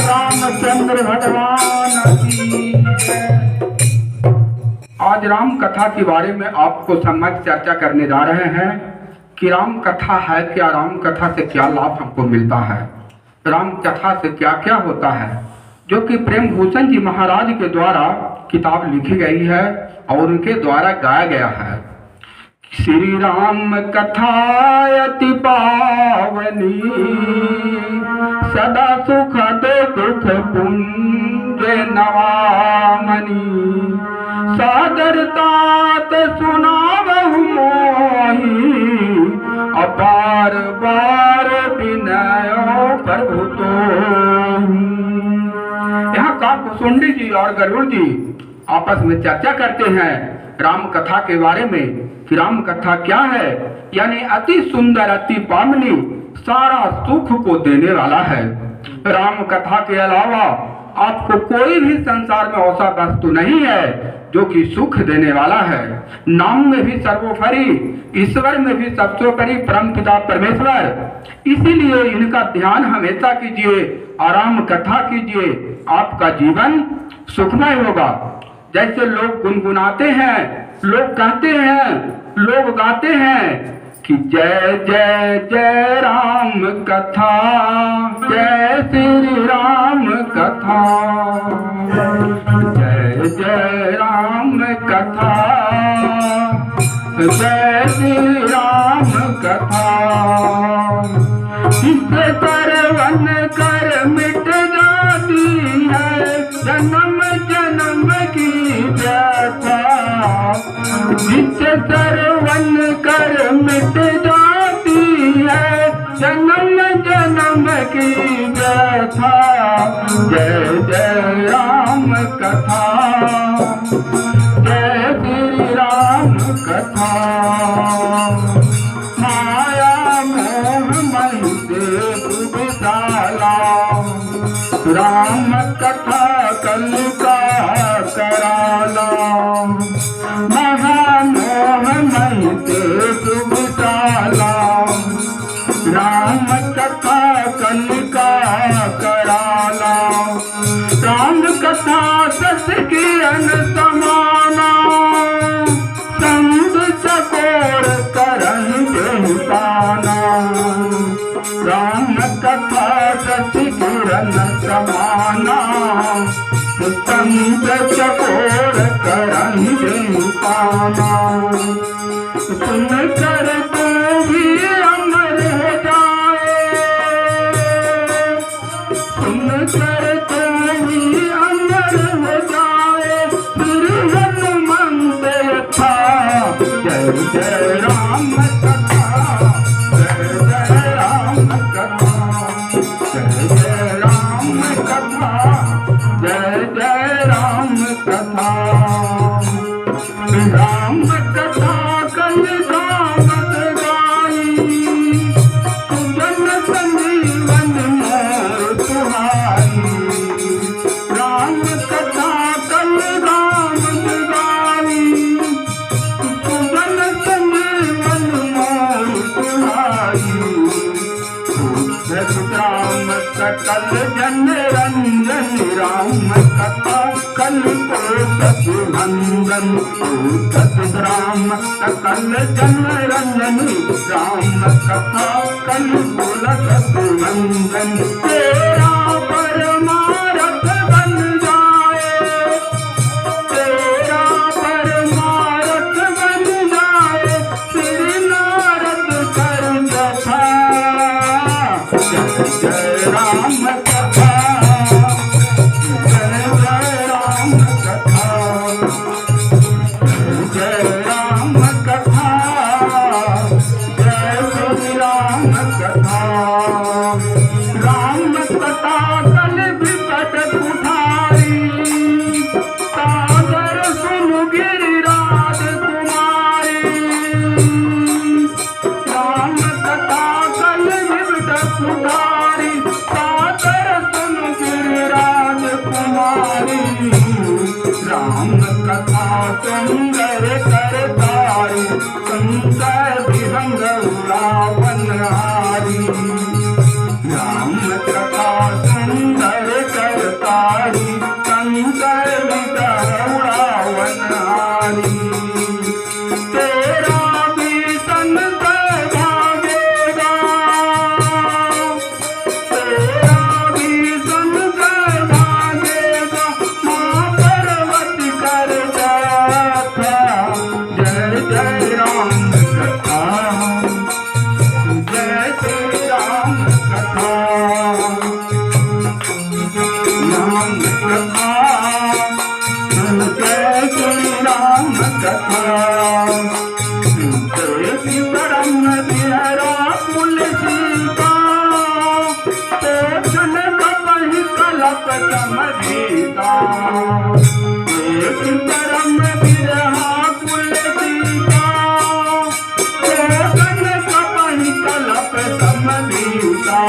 रामचंद्र भगवान की जय। आज राम कथा के बारे में आपको सम्यक चर्चा करने जा रहे हैं कि राम कथा है क्या, राम कथा से क्या लाभ हमको मिलता है, राम कथा से क्या क्या होता है, जो कि प्रेम भूषण जी महाराज के द्वारा किताब लिखी गई है और उनके द्वारा गाया गया है। श्री राम कथा अति पावनी, सदा सुखद दुख पुंज नवामनी, सादरतात सुनावहु मोहि, अपार बार विनय प्रभु तोहि। यहाँ काकभूषुंडी जी और गरुड़ जी आपस में चर्चा करते हैं राम कथा के बारे में कि राम कथा क्या है, यानी अति सुंदर अति पावनी, सारा सुख को देने वाला है। राम कथा के अलावा आपको कोई भी संसार में ऐसा वस्तु नहीं है जो कि सुख देने वाला है। नाम में भी सर्वोपरि, ईश्वर में भी सर्वोपरि परम पिता परमेश्वर। इसीलिए इनका ध्यान हमेशा कीजिए, आराम कथा कीजिए, आपका जीवन सुखमय होगा। जैसे लोग गुनगुनाते हैं, लोग कहते हैं, लोग गाते हैं कि जय जय जय राम कथा, जय श्री राम कथा, जय जय राम कथा, जय श्री राम कथा। इसे सरवन कर मिट जाती है जन्म जन्म की व्यथा, जिसे सरवन कर मिट जाती है जन्म जन्म की व्यथा। जय जय राम कथा, जय श्री राम कथा। माया मोह मन से विशाला, राम कथा कल का कराला। महामोह मन से विशाला, राम कथा कल का कराला। राम कथा सस किरण समाना, संग चकोर करन पाना। राम कथा सस किरण समाना, संग चकोर करन पाना। सुन कर तो भी अमर हो जाए, सुन कर तो भी अमर हो जाए, फिर हनुमंत था। जय जय राम कथा, जय जय राम कथा, जय जय राम कथा, जय जय राम कथा। राम कथा कल गावत गाई, सुजन संजीवन मोर तुहाई। राम कथा कल गावत गाई, सुजन संजीवन मोर तुहाई। राम सकल जन रंजन, राम कथा कल सतुनंदन। राम सकल जन रंजन, राम कथा कल सतुनंदन। तेरा परमारथ बन जाए, तेरा परमारथ बन जाए, श्री नारद कर कथा। जय जय राम कथा, जय जय राम कथा, सुंदर करतारी संकर विहंग उड़ावनहारी राम कथा सुंदर करतारी संकर विहंग उड़ावनहारी तेरा भी संत भागेगा तेरा भी संत भागेगा माँ पर्वत कर गाथा जय जय राम कथा जय श्री राम कथा राम कथा जय श्री राम कथा परम बिहरा तुलसी का तो जन कपहि कलप समझीता एक परम बिरहा तुलसी का तो जन कपहि कलप समझीता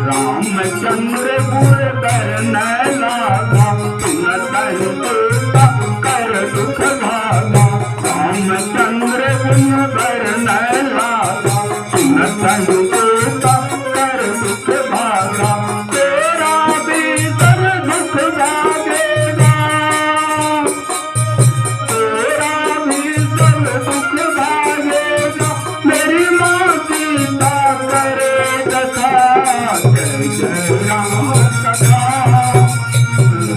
रामचंद्र गुर बरन लागा सुनतहि देता कर दुख भागा रामचंद्र गुण बरन लागा सुनतहि देता कर दुख भागा तेरा भी सब दुख भागेगा तेरा भी सब दुख भागेगा मेरी माँ सीता करे कथा जय जय राम कथा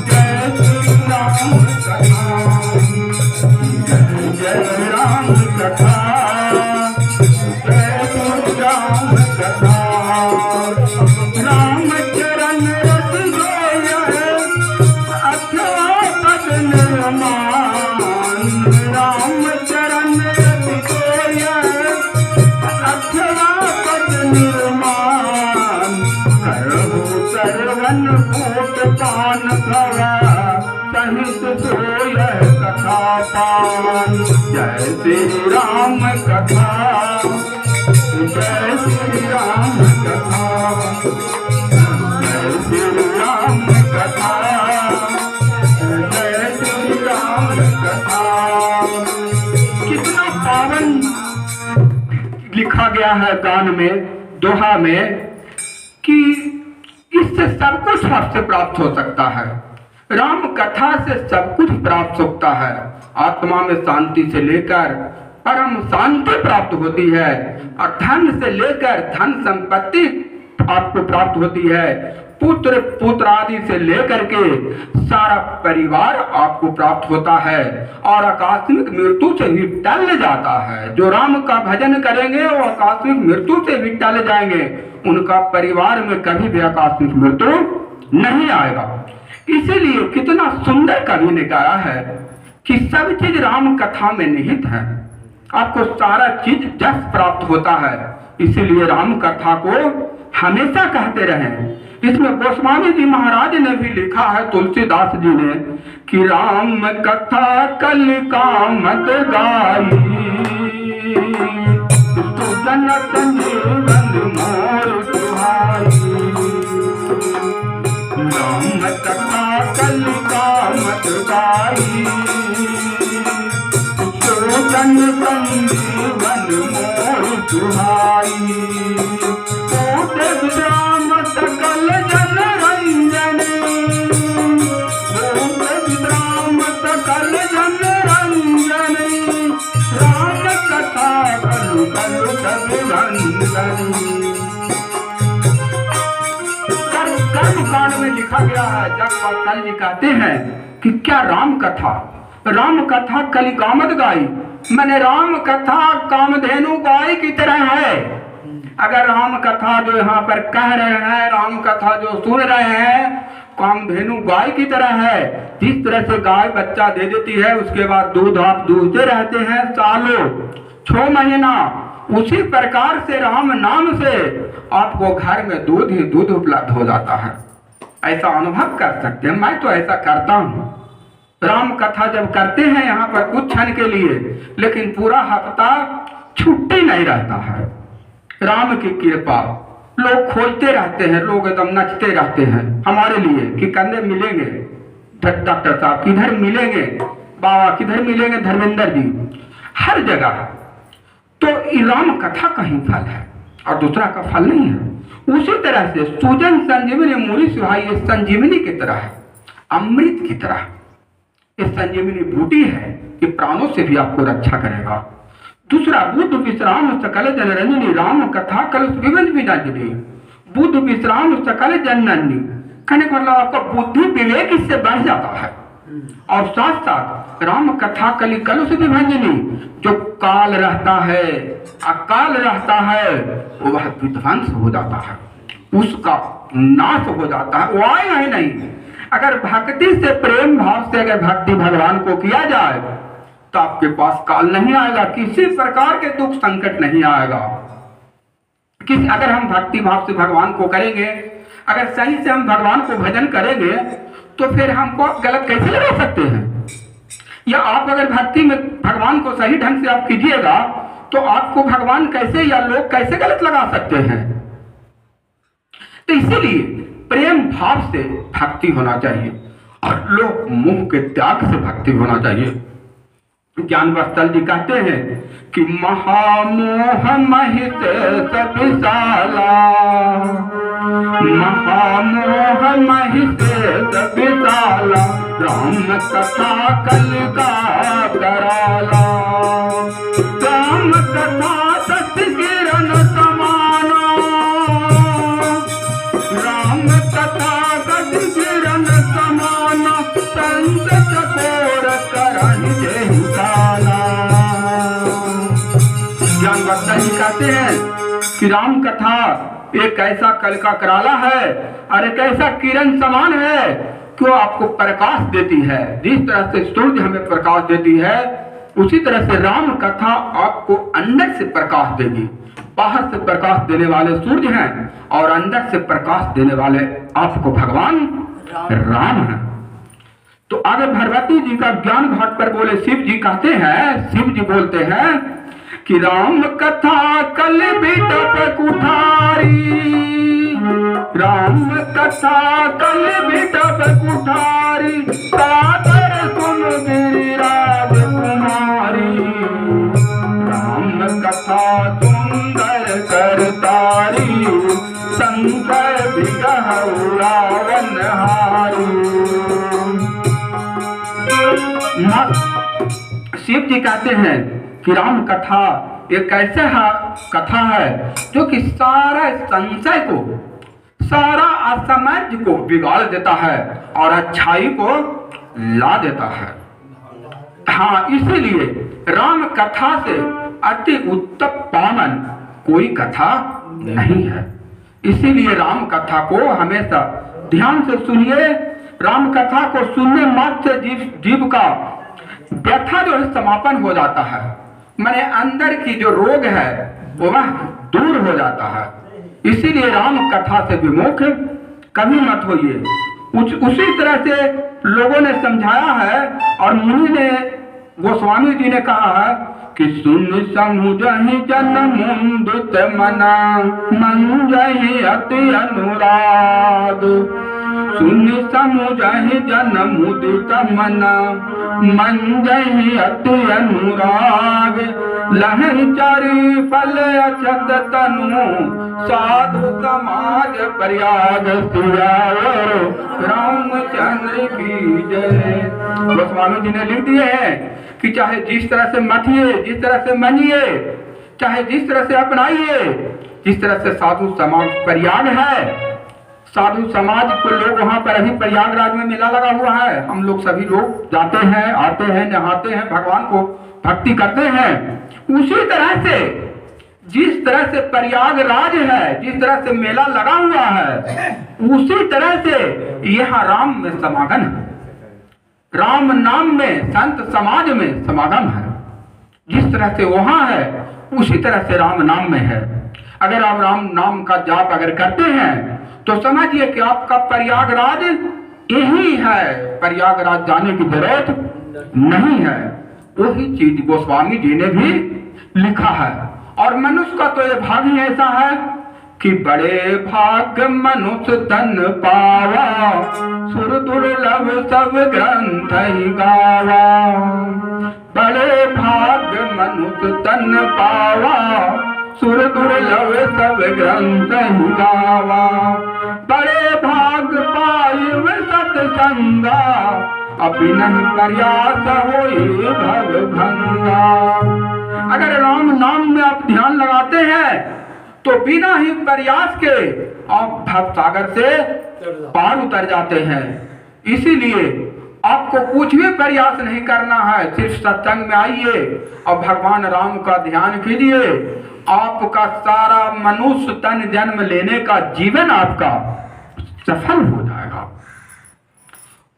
जय श्री राम कथा जय जय राम कथा जय श्री राम कथा राम चरण रस जोय अथवा पद निर्माण राम चरण रस जोय अथवा पद निर्माण करहु सर्वन भूत पान भवा सहित सोय कथा पान जय श्री राम कथा जय श्री राम कथा जय श्री राम कथा जय श्री राम कथा कितना पावन लिखा गया है गान में दोहा में कि इससे सब कुछ आपसे प्राप्त हो सकता है राम कथा से सब कुछ प्राप्त होता है आत्मा में शांति से लेकर परम शांति प्राप्त होती है और धन से लेकर धन संपत्ति आपको प्राप्त होती है पुत्र पुत्र आदि से लेकर के सारा परिवार आपको प्राप्त होता है और आकस्मिक मृत्यु से भी टल जाता है जो राम का भजन करेंगे वो आकस्मिक मृत्यु से भी टल जाएंगे उनका परिवार में कभी भी आकस्मिक मृत्यु नहीं आएगा इसीलिए कितना सुंदर कवि ने कहा है कि सब चीज राम कथा में निहित है आपको सारा चीज जस प्राप्त होता है इसीलिए राम कथा को हमेशा कहते रहे इसमें गोस्वामी जी महाराज ने भी लिखा है तुलसीदास जी ने कि राम कथा कल कामत गाई जनक जीवन मोर सुहाई राम कथा कल कामत गाई जन संजीवन मोर सुहाई राम सकल जन रंजन राम सकल जन रंजन राम कथा कलु कलु सब रंजन कर्म कांड में लिखा गया है जब कल जी कहते हैं कि क्या राम कथा कलिकामत गाई मैंने राम कथा कामधेनु गाय की तरह है अगर राम कथा जो यहाँ पर कह रहे हैं राम कथा जो सुन रहे हैं कामधेनु गाय की तरह है जिस तरह से गाय बच्चा दे देती है उसके बाद दूध आप दूधते रहते हैं सालों 6 महीना उसी प्रकार से राम नाम से आपको घर में दूध ही दूध उपलब्ध हो जाता है ऐसा अनुभव कर सकते हैं मैं तो ऐसा करता हूँ राम कथा जब करते हैं यहाँ पर कुछ क्षण के लिए लेकिन पूरा हफ्ता छुट्टी नहीं रहता है राम की कृपा लोग खोजते रहते हैं लोग एकदम नचते रहते हैं हमारे लिए कि कंधे मिलेंगे डॉक्टर साहब किधर मिलेंगे बाबा किधर मिलेंगे, धर्मेंद्र जी, हर जगह। तो राम कथा का ही फल है और दूसरा का फल नहीं है। उसी तरह से सूजन संजीवनी मूरी सुहाई, ये संजीवनी की तरह है, अमृत की तरह। ये संजीवनी बूटी है कि प्राणों से भी आपको रक्षा करेगा। दूसरा बुद्ध विश्राम सकल जनरंजनी, राम कथा कल विभंज विजाजनी, बुद्ध विश्राम सकल जनरंजनी, कहने का मतलब आपका बुद्धि विवेक इससे बढ़ जाता है। और साथ साथ राम कथा कली कलुष विभंजनी, जो काल रहता है, अकाल रहता है, वो वह विध्वंस हो जाता है, उसका नाश हो जाता है, वो आएगा ही नहीं। अगर भक्ति से, प्रेम भाव से अगर भक्ति भगवान को किया जाए तो आपके पास काल नहीं आएगा, किसी प्रकार के दुख संकट नहीं आएगा। अगर हम भक्ति भाव से भगवान को करेंगे, अगर सही से हम भगवान को भजन करेंगे, तो फिर हमको गलत कैसे लगा सकते हैं? या आप अगर भक्ति में भगवान को सही ढंग से आप कीजिएगा तो आपको भगवान कैसे या लोग कैसे गलत लगा सकते हैं? तो इसीलिए प्रेम भाव से भक्ति होना चाहिए और लोग मोह के त्याग से भक्ति होना चाहिए। ज्ञान वत्सल जी कहते हैं कि महामोह महिष विशाला, महामोह महिष विशाला, राम कथा कल का कराला, राम कथा सत किरण समाना, राम कथा सत किरण समाना, संत चकोर करण जय काला। ज्ञान वत्सल जी कहते हैं कि राम कथा एक ऐसा कल का कराला है और एक ऐसा किरण समान है कि वो आपको प्रकाश देती है। जिस तरह से सूर्य हमें प्रकाश देती है, उसी तरह से राम कथा आपको अंदर से प्रकाश देगी। बाहर से प्रकाश देने वाले सूर्य हैं और अंदर से प्रकाश देने वाले आपको भगवान राम हैं। तो आगे भगवती जी का ज्ञान घाट पर बोले शिव जी कहते हैं, शिव जी बोलते हैं कि राम कथा कल बिटप कुठारी, राम कथा कल बिटप कुठारी, सादर सुन गिरिराज कुमारी, राम कथा सुंदर करतारी, शंकर विग्रह रावण हारी। शिव जी कहते हैं कि राम कथा एक ऐसा कथा है जो कि सारा संशय को, सारा असमझ को बिगाड़ देता है और अच्छाई को ला देता है। हाँ, इसीलिए राम कथा से अति उत्तम पावन कोई कथा नहीं है। इसीलिए राम कथा को हमेशा ध्यान से सुनिए। राम कथा को सुनने मात्र जीव का व्यथा जो है समापन हो जाता है, माने अंदर की जो रोग है वो वह दूर हो जाता है। इसीलिए राम कथा से विमुख कभी मत होइए। उसी तरह से लोगों ने समझाया है और मुनि ने, गोस्वामी जी ने कहा है कि सुन समुझहि जन मुंदित मना, मंजहि अति अनुराग, सुन समुझहि जन मुदित मना, मंजहि अति अनुराग, लहरि चरि फल अक्षत तनु, साधु समाज प्रयाग सियावर रामचंद्र की जय। गोस्वामी जी ने लिख दिए हैं कि चाहे जिस तरह से मथिए, जिस तरह से मनिए, चाहे जिस तरह से अपनाइए, जिस तरह से साधु समाज प्रयाग है, साधु समाज को लोग वहां पर अभी प्रयागराज में मेला लगा हुआ है, हम लोग सभी लोग जाते हैं, आते हैं, नहाते हैं, भगवान को भक्ति करते हैं। उसी तरह से जिस तरह से प्रयागराज है, जिस तरह से मेला लगा हुआ है, उसी तरह से यहाँ राम में समागम है, राम नाम में संत समाज में समागम है। जिस तरह से वहां है उसी तरह से राम नाम में है। अगर आप राम नाम का जाप अगर करते हैं तो समझिए कि आपका प्रयागराज यही है, प्रयागराज जाने की जरूरत नहीं है। वही चीज गोस्वामी जी ने भी लिखा है। और मनुष्य का तो ये भाग ही ऐसा है कि बड़े भाग मनुष्य धन पावा, सुर दुर्लभ सब ग्रंथ ही गावा। तन पावा, सुर दुर्लभ सब ग्रंथ ही गावा। बड़े भाग पाइब सत्संगा, अभी नहीं प्रयास होई भव भंगा। अगर राम नाम में आप ध्यान लगाते हैं तो बिना ही प्रयास के आप भव सागर से पार उतर जाते हैं। इसीलिए आपको कुछ भी प्रयास नहीं करना है, सिर्फ सत्संग में आइए और भगवान राम का ध्यान कीजिए। आपका सारा मनुष्य तन जन्म लेने का जीवन आपका सफल हो जाएगा।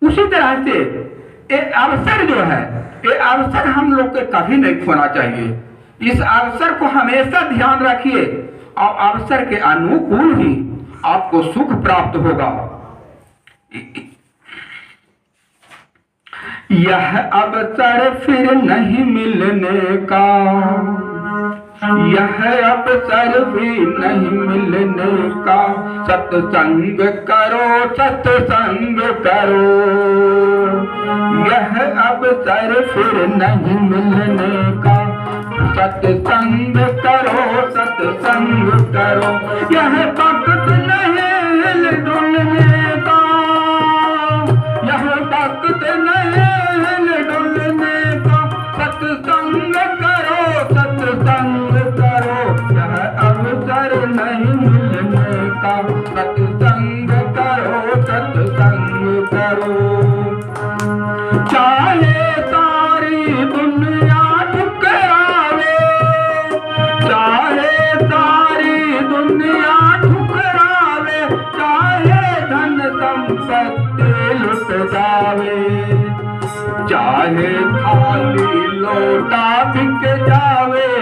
उसी तरह से ये अवसर जो है, ये अवसर हम लोग के कभी नहीं खोना चाहिए। इस अवसर को हमेशा ध्यान रखिए और अवसर के अनुकूल ही आपको सुख प्राप्त होगा। यह अवसर फिर नहीं मिलने का, यह अवसर भी नहीं मिलने का। सत्संग करो, सत्संग करो, यह अवसर फिर नहीं मिलने का। सत्संग करो, सत्संग करो, यह वक्त नहीं डुलने का, यह वक्त नहीं डुलने का। सत्संग करो, सत्संग करो, यह अवसर नहीं मिलने का। सत्संग करो, सत्संग करो। चाहे सारी दुनिया ठुकरावे, चाहे सारी दुनिया ठुकरावे, चाहे धन संपत्ति लुट जावे, चाहे थाली लोटा बिक जावे।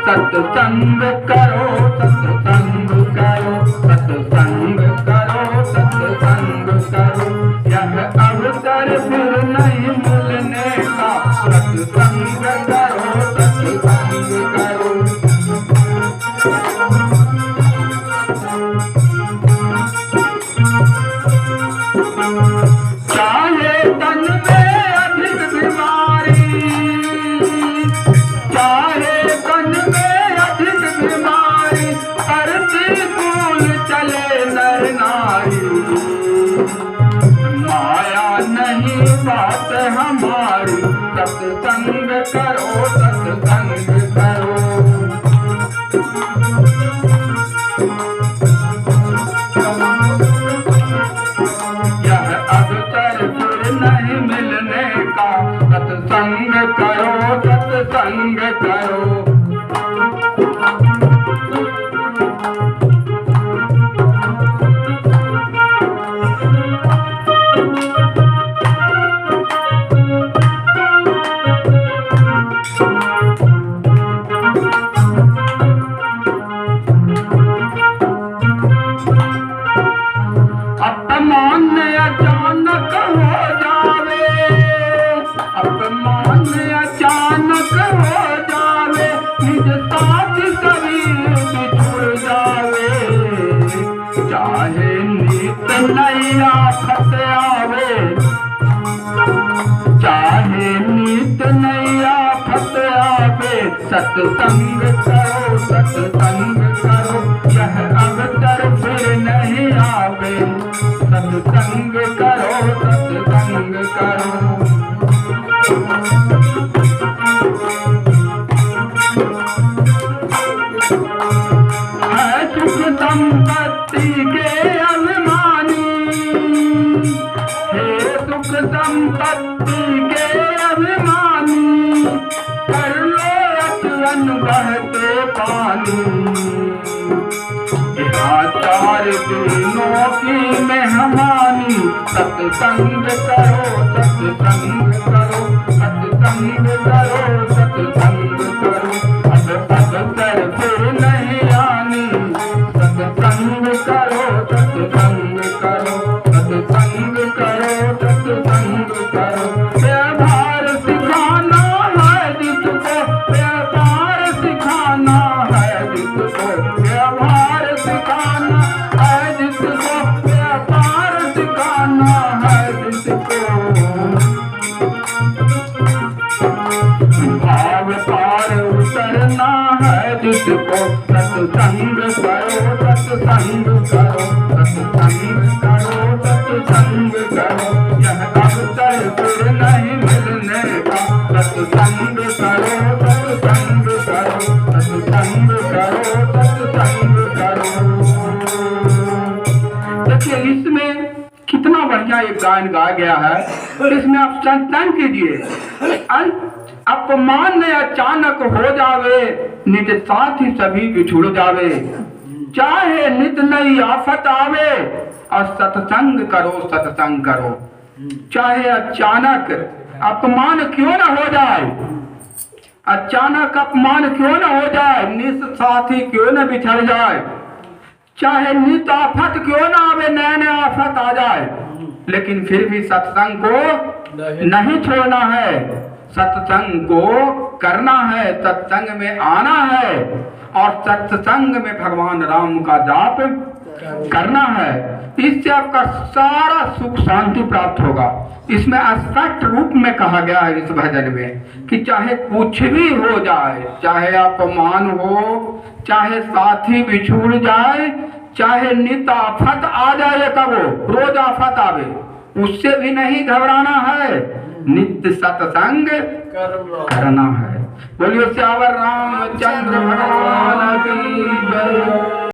सत्संग करो, सत्संग करो, सत्संग करो, सत्संग करो, यह अवसर फिर नहीं मिलने का। सत्संग करो, सत्संग करो। चाहे तन में अधिक बीमारी, चाहे तन में अधिक बीमारी, प्रतिकूल चले नर नारी। माया नहीं बात हमारी, सत्संग करो, सत्संग करो। यह अवसर फिर नहीं मिलने का। सत्संग करो, सत्संग करो। अपमान अचानक हो जावे, अपमान अचानक हो जावे, निज साथ कभी बिछुड़ जावे। चाहे नीत नई आफत आवे, चाहे नीत नई आफत आवे। सत्संग करो, सत्संग करो, यह अवसर फिर नहीं आवे। सत्संग करो, सत्संग करो। है सुख संपत्ति के अभिमानी, हे सुख संपत्ति के अभिमानी, कर लो अचरन बहते पानी। चार दिनों की मेहमानी, सत्संग करो, सत्संग करो, सत्संग करो, सत्संग करो। अवसर फिर नहीं आनी, सत्संग करो, सत्संग करो, सत्संग करो, सत्संग करो। व्यवहार सिखाना है जिसको, व्यापार सिखाना है जिसको, व्यवहार सिखाना है जिसको, व्यापार सिखाना है जिसको। सत्संग करो सत्संग करो सत्संग करो सत्संग करो यह अवसर फिर नहीं मिलने का सत्संग करो सत्संग करो सत्संग करो सत्संग करो। देखिए इसमें कितना बढ़िया एक गायन गाया गया है। इसमें आप संतन कीजिए, अपमान ने अचानक हो जावे नित साथ ही सभी बिछुड़ जावे, चाहे नित नई आफत आवे और सत्संग करो सत्संग करो। चाहे अचानक अपमान क्यों न हो जाए, अचानक अपमान क्यों न हो जाए, नित साथी क्यों न बिछड़ जाए, चाहे नित आफत क्यों ना आवे, नए नए आफत आ जाए, लेकिन फिर भी सत्संग को नहीं छोड़ना है, सत्संग को करना है, सत्संग में आना है और सत्संग में भगवान राम का जाप करना है। इससे आपका सारा सुख शांति प्राप्त होगा। इसमें स्पष्ट रूप में कहा गया है इस भजन में कि चाहे कुछ भी हो जाए, चाहे अपमान हो, चाहे साथी बिछुड़ जाए, चाहे नित आफत आ जाए, कबो रोज आफत आवे, उससे भी नहीं घबराना है, नित्य सत्संग करना है। बोलिए श्यावर रामचंद्र भगवान की जय।